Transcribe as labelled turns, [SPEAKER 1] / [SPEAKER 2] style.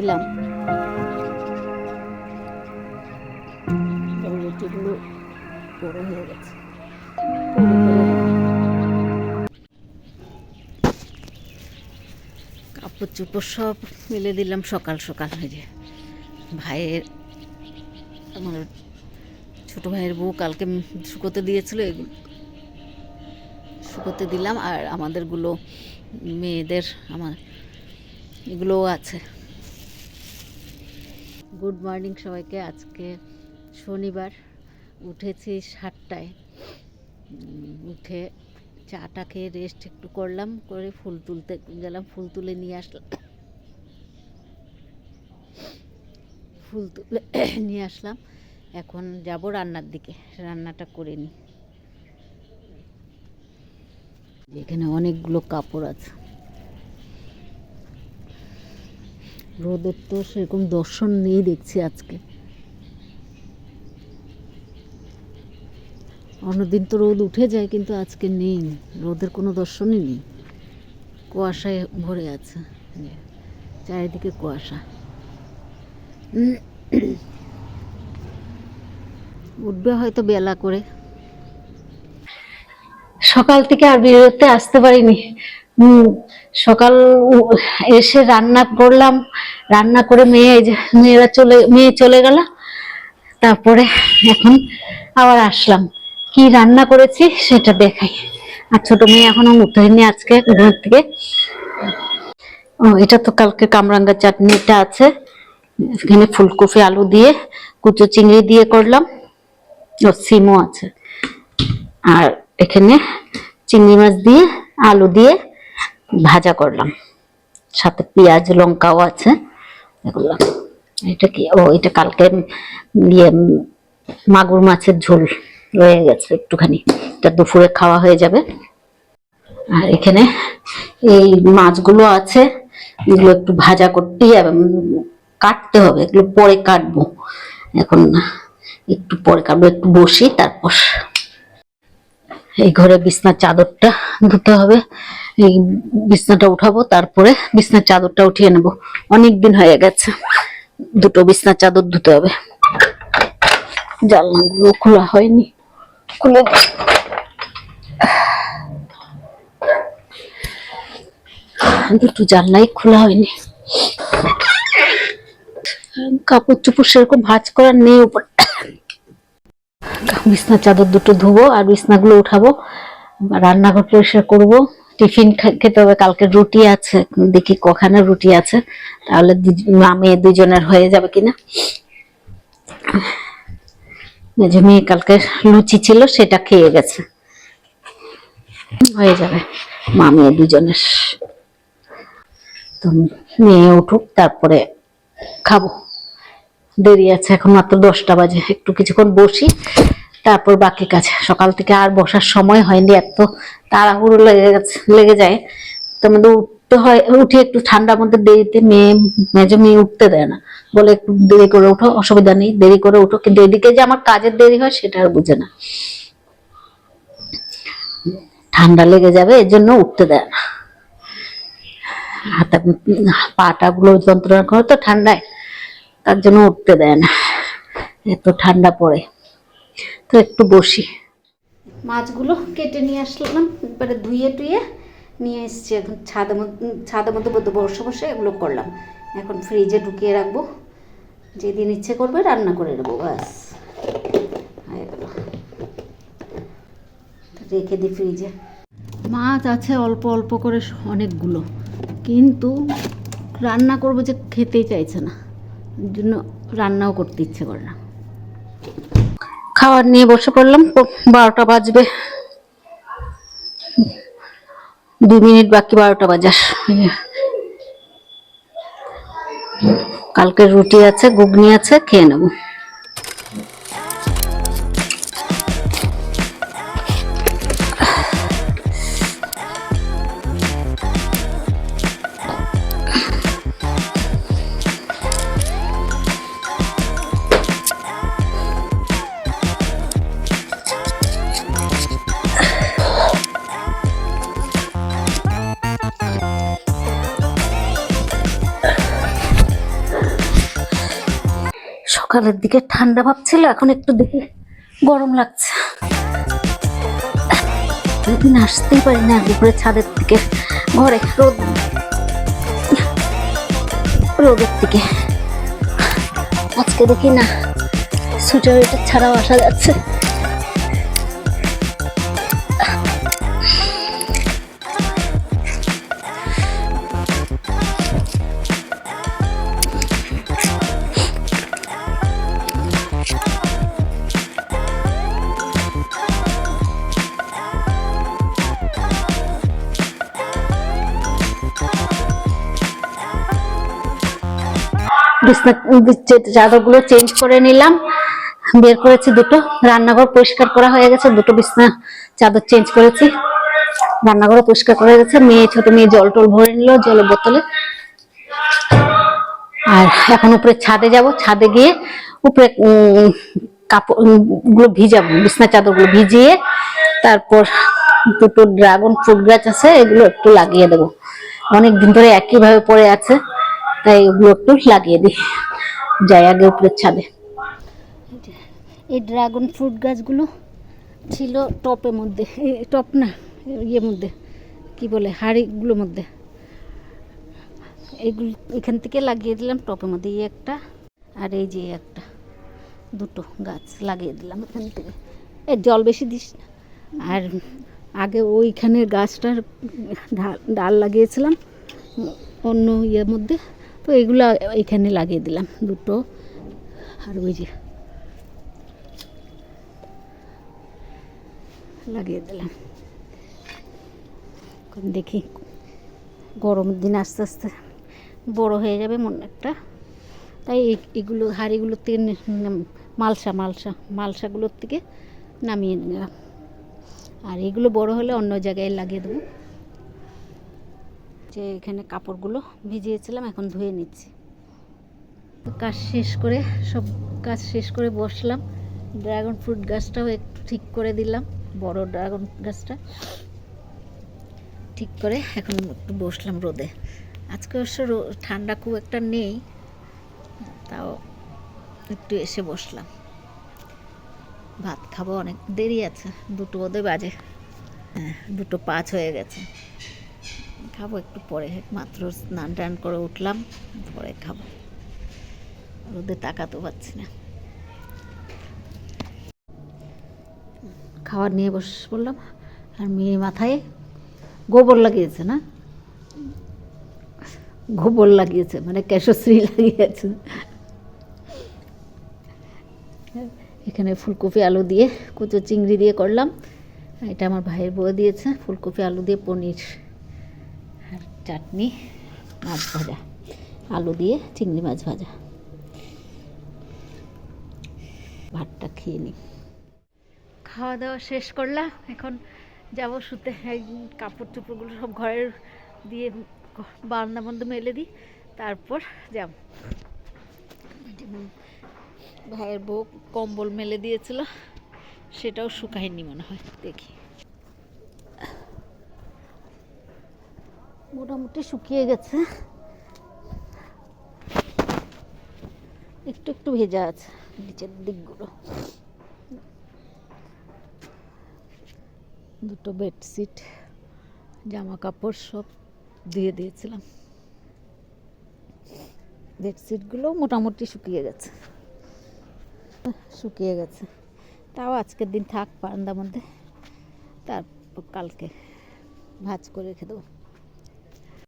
[SPEAKER 1] দিলাম, রুটিগুলো বড় হয়ে গেছে। কাপড় চোপড় সব মেলে দিলাম সকাল সকাল। হয়ে ভাইয়ের, আমার ছোটো ভাইয়ের বউ কালকে শুকোতে দিয়েছিল, এগুলো শুকোতে দিলাম। আর আমাদেরগুলো মেয়েদের, আমার এগুলোও আছে। গুড মর্নিং সবাইকে। আজকে শনিবার, উঠেছি 7টায়। উঠে চাটা খেয়ে রেস্ট একটু করলাম, করে ফুল তুলতে গেলাম, ফুল তুলে নিয়ে আসলাম। ফুল তুলে নিয়ে আসলাম। এখন যাব রান্নার দিকে, রান্নাটা করে নিই। এখানে অনেকগুলো কাপড় আছে। রোদের তো সেরকম দর্শন নেই দেখছি আজকে। অন্যদিন তো রোদ উঠে যায়, কিন্তু আজকে নেই, রোদের কোনো দর্শনই নেই। কুয়াশায় ভরে আছে, চারিদিকে কুয়াশা। উঠবে হয়তো বেলা করে। সকাল থেকে আর বেরোতে আসতে পারিনি। সকাল এসে রান্না করলাম, রান্না করে মেয়ে চলে গেল। তারপরে এখন আবার আসলাম, কি রান্না করেছি সেটা দেখাই। আর ছোট মেয়ে এখনো উঠেনি আজকে ঘুম থেকে। এটা তো কালকে কামরাঙ্গা চাটনিটা আছে। এখানে ফুলকপি আলু দিয়ে, কুচো চিংড়ি দিয়ে করলাম, ও সিমও আছে। আর এখানে চিংড়ি মাছ দিয়ে আলু দিয়ে ভাজা করলাম, সাথে পেঁয়াজ লঙ্কাও আছে। এগুলো, এটা কি, এটা কালকে ইয়ে মাগুর মাছের ঝোল রয়ে গেছে একটুখানি, এটা দুপুরে খাওয়া হয়ে যাবে। আর এখানে এই মাছগুলো আছে, এগুলো একটু ভাজা করতে কাটতে হবে, এগুলো পরে কাটবো, এখন না, একটু পরে কাটবো। একটু বসি, তারপর এই ঘরে বিছনার চাদরটা ধুতে হবে। এই বিছনাটা উঠাবো, তারপরে বিছনার চাদরটা উঠিয়ে নেব। অনেকদিন হয়ে গেছে, দুটো বিছনার চাদর ধুতে হবে। জানলাগুলো খোলা হয়নি, খুলে দুটো জানলাই খোলা হয়নি। কাপড় চোপড় সেরকম ভাঁজ করার নেই উপর। বিছনার চাদর দুটো ধুবো আর বিছনাগুলো উঠাবো, রান্নাঘর পরিষ্কার করবো। টিফিন খেতে হবে, কালকে রুটি আছে, দেখি কখানা রুটি আছে, তাহলে মেয়ে দুজনের হয়ে যাবে কিনা। যে মেয়ে কালকে লুচি ছিল, সেটা খেয়ে গেছে, হয়ে যাবে মেয়ে দুজনের। তো মেয়ে উঠুক, তারপরে খাবো। দেরি আছে, এখন মাত্র 10টা বাজে। একটু কিছুক্ষণ বসি, তারপর বাকি কাজ। সকাল থেকে আর বসার সময় হয়নি, এত তাড়াহুড়ো লেগে যায়। তোমাদের উঠতে হয়, উঠে একটু ঠান্ডার মধ্যে দেরিতে মেজো মেয়ে উঠতে দেয় না, বলে একটু দেরি করে উঠো, অসুবিধা নেই, দেরি করে উঠো। কিন্তু এদিকে যে আমার কাজের দেরি হয় সেটা আর বুঝে না, ঠান্ডা লেগে যাবে এর জন্য উঠতে দেয় না। হাতে পাটা গুলো যন্ত্রণা করে তো ঠান্ডায়, তার জন্য উঠতে দেয় না, এত ঠান্ডা পড়ে। তো একটু বসি। মাছগুলো কেটে নিয়ে আসলাম, এবারে ধুয়ে টুয়ে নিয়ে এসছি। এখন ছাদের মধ্যে বসে বসে এগুলো করলাম। এখন ফ্রিজে ঢুকিয়ে রাখবো, যেদিন ইচ্ছে করবে রান্না করে নেবো, ব্যাস হয়ে গেল। রেখে দিই ফ্রিজে। মাছ আছে অল্প অল্প করে অনেকগুলো, কিন্তু রান্না করবো যে খেতেই চাইছে না, এর জন্য রান্নাও করতে ইচ্ছে করে না। খাবার নিয়ে বসে পড়লাম, 12টা বাজবে, 2 মিনিট বাকি 12টা বাজার। কালকে রুটি আছে, ঘুগনি আছে, খেয়ে নেবো। সকালের দিকে ঠান্ডা ভাব ছিল, এখন একটু দেখি গরম লাগছে। একদিন আসতেই পারি না দুপুরে ছাদের দিকে, ঘরে রোদের দিকে। আজকে দেখি না সোয়েটার ছাড়াও আসা যাচ্ছে। বিছনা চাদরগুলো চেঞ্জ করে নিলাম, বের করেছি দুটো। রান্নাঘর পরিষ্কার করা হয়ে গেছে, দুটো বিছনা চাদর চেঞ্জ করেছি, রান্নাঘরও পরিষ্কার করা গেছে। ছোট মেয়ে জল টল ভরে নিল জলের বোতলে। আর এখন উপরে ছাদে যাব, ছাদে গিয়ে উপরে কাপড় গুলো ভিজাবো, বিছনা চাদর গুলো ভিজিয়ে তারপর দুটো ড্রাগন ফ্রুট গাছ আছে, এগুলো একটু লাগিয়ে দেবো। অনেকদিন ধরে একই ভাবে পড়ে আছে, তাই ওগুলো একটু লাগিয়ে দিই। যাই আগে উপরের ছাদে। এই ড্রাগন ফ্রুট গাছগুলো ছিল টপের মধ্যে, টপ না ইয়ের মধ্যে, কি বলে, হাঁড়িগুলোর মধ্যে। এগুলো এখান থেকে লাগিয়ে দিলাম টপের মধ্যে, এই একটা আর এই যে একটা, দুটো গাছ লাগিয়ে দিলাম এখান থেকে। জল বেশি দিস না। আর আগে ওইখানে গাছটার ডাল লাগিয়েছিলাম অন্য ইয়ের মধ্যে, তো এগুলো এখানে লাগিয়ে দিলাম দুটো। আর ওই যে লাগিয়ে দিলাম। দেখি গরমের দিন আস্তে আস্তে বড় হয়ে যাবে মনে একটা, তাই এগুলো হাঁড়িগুলোর থেকে মালসাগুলোর থেকে নামিয়ে নিলাম। আর এগুলো বড় হলে অন্য জায়গায় লাগিয়ে দেবো। যে এখানে কাপড়গুলো ভিজিয়েছিলাম এখন ধুয়ে নিচ্ছি। কাজ শেষ করে, সব কাজ শেষ করে বসলাম। ড্রাগন ফ্রুট গাছটাও একটু ঠিক করে দিলাম, বড় ড্রাগন গাছটা ঠিক করে এখন একটু বসলাম রোদে। আজকে অবশ্য ঠান্ডা খুব একটা নেই, তাও একটু এসে বসলাম। ভাত খাবো, অনেক দেরি আছে, 2টো বোধহয় বাজে। হ্যাঁ, 2:05 হয়ে গেছে। খাবো একটু পরে, মাত্র স্নান টান করে উঠলাম, পরে খাবো। রোদে তাকাতেও পাচ্ছি না। খাবার নিয়ে বসে পড়লাম। আর মেয়ে মাথায় গোবর লাগিয়েছে, না গোবর লাগিয়েছে মানে কেশশ্রী লাগিয়েছে। এখানে ফুলকপি আলু দিয়ে, কুচো চিংড়ি দিয়ে করলাম। এটা আমার ভাইয়ের বউ দিয়েছে, ফুলকপি আলু দিয়ে পনির আর চাটনি, মাছ ভাজা, আলু দিয়ে চিংড়ি মাছ ভাজা। ভাতটা খেয়ে নিই। খাওয়া দাওয়া শেষ করলাম, এখন যাব শুতে। কাপড় চোপড়গুলো সব ঘরের দিয়ে বারান্দা বন্ধ মেলে দিই, তারপর যাব। ভাইয়ের বউ কম্বল মেলে দিয়েছিল, সেটাও শুকায়নি মনে হয়, দেখি। মোটামুটি শুকিয়ে গেছে, একটু একটু ভেজা আছে নিচের দিকগুলো। দুটো বেডশিট, জামা কাপড় সব দিয়ে দিয়েছিলাম। বেডশিটগুলো মোটামুটি শুকিয়ে গেছে, তাও আজকের দিন থাক বারান্দার মধ্যে, তারপর কালকে ভাঁজ করে রেখে দেবো।